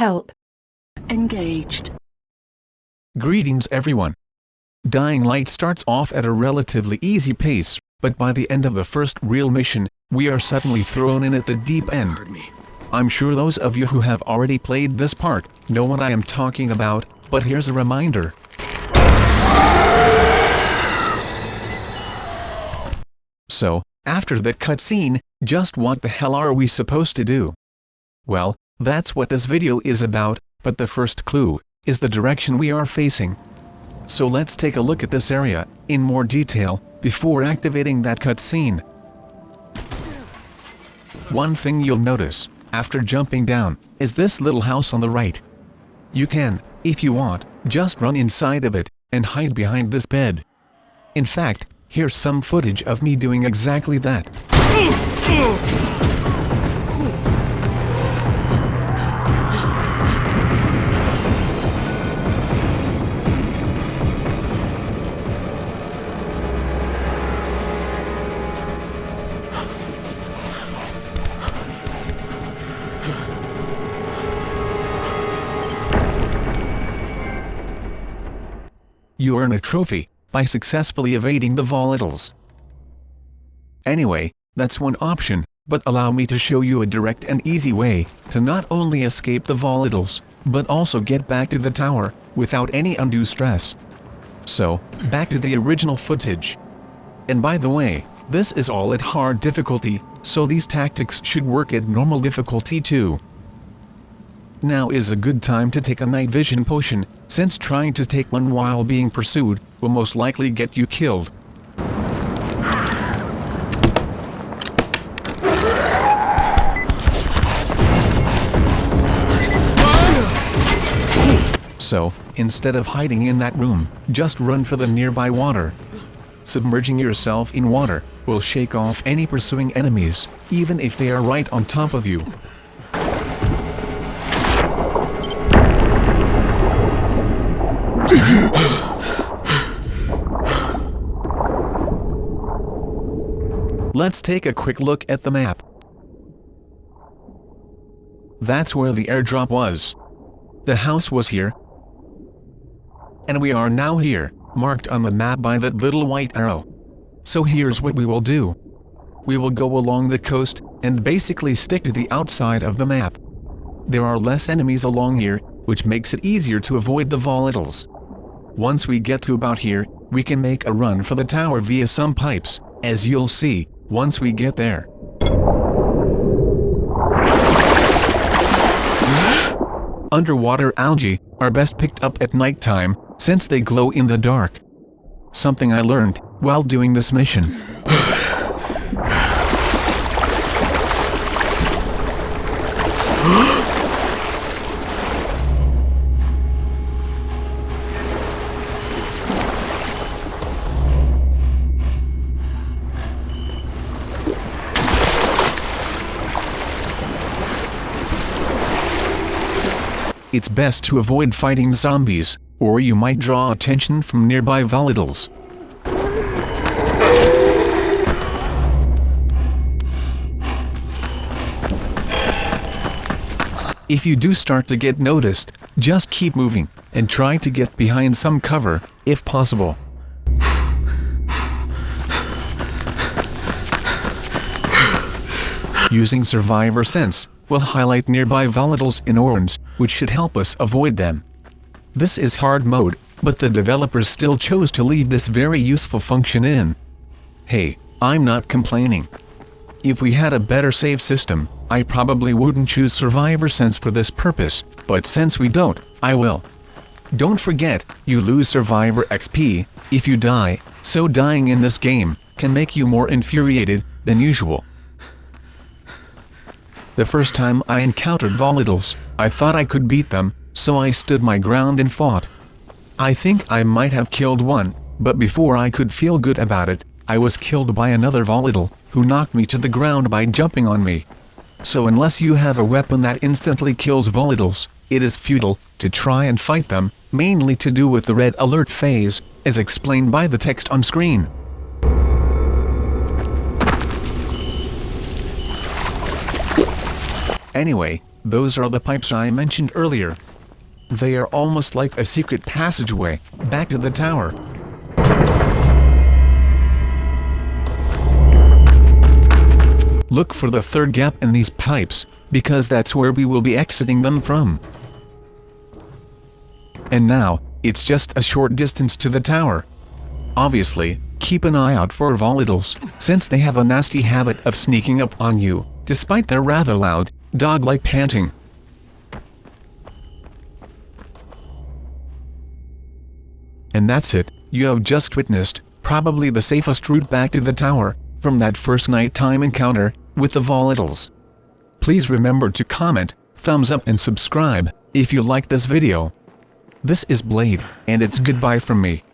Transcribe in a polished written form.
Help. Engaged. Greetings everyone. Dying Light starts off at a relatively easy pace, but by the end of the first real mission, we are suddenly thrown in at the deep end. I'm sure those of you who have already played this part know what I am talking about, but here's a reminder. So, after that cutscene, just what the hell are we supposed to do? Well, that's what this video is about, but the first clue is the direction we are facing. So let's take a look at this area in more detail before activating that cutscene. One thing you'll notice after jumping down is this little house on the right. You can, if you want, just run inside of it and hide behind this bed. In fact, here's some footage of me doing exactly that. You earn a trophy by successfully evading the Volatiles. Anyway, that's one option, but allow me to show you a direct and easy way to not only escape the Volatiles, but also get back to the tower without any undue stress. So, back to the original footage. And by the way, this is all at hard difficulty, so these tactics should work at normal difficulty too. Now is a good time to take a night vision potion, since trying to take one while being pursued will most likely get you killed. So, instead of hiding in that room, just run for the nearby water. Submerging yourself in water will shake off any pursuing enemies, even if they are right on top of you. Let's take a quick look at the map. That's where the airdrop was. The house was here. And we are now here, marked on the map by that little white arrow. So here's what we will do. We will go along the coast, and basically stick to the outside of the map. There are less enemies along here, which makes it easier to avoid the Volatiles. Once we get to about here, we can make a run for the tower via some pipes, as you'll see once we get there. Underwater algae are best picked up at nighttime, since they glow in the dark. Something I learned while doing this mission. It's best to avoid fighting zombies, or you might draw attention from nearby Volatiles. If you do start to get noticed, just keep moving, and try to get behind some cover, if possible. Using Survivor Sense will highlight nearby Volatiles in orange, which should help us avoid them. This is hard mode, but the developers still chose to leave this very useful function in. Hey, I'm not complaining. If we had a better save system, I probably wouldn't choose Survivor Sense for this purpose, but since we don't, I will. Don't forget, you lose Survivor XP if you die, so dying in this game can make you more infuriated than usual. The first time I encountered Volatiles, I thought I could beat them, so I stood my ground and fought. I think I might have killed one, but before I could feel good about it, I was killed by another Volatile, who knocked me to the ground by jumping on me. So unless you have a weapon that instantly kills Volatiles, it is futile to try and fight them, mainly to do with the red alert phase, as explained by the text on screen. Anyway, Those are the pipes I mentioned earlier. They are almost like a secret passageway back to the tower. Look for the third gap in these pipes, because that's where we will be exiting them from. And now, it's just a short distance to the tower. Obviously, keep an eye out for volatiles, since they have a nasty habit of sneaking up on you, despite their rather loud, dog-like panting. And that's it, you have just witnessed, probably the safest route back to the tower, from that first nighttime encounter, with the volatiles. Please remember to comment, thumbs up and subscribe, if you like this video. This is Blade, and it's goodbye from me.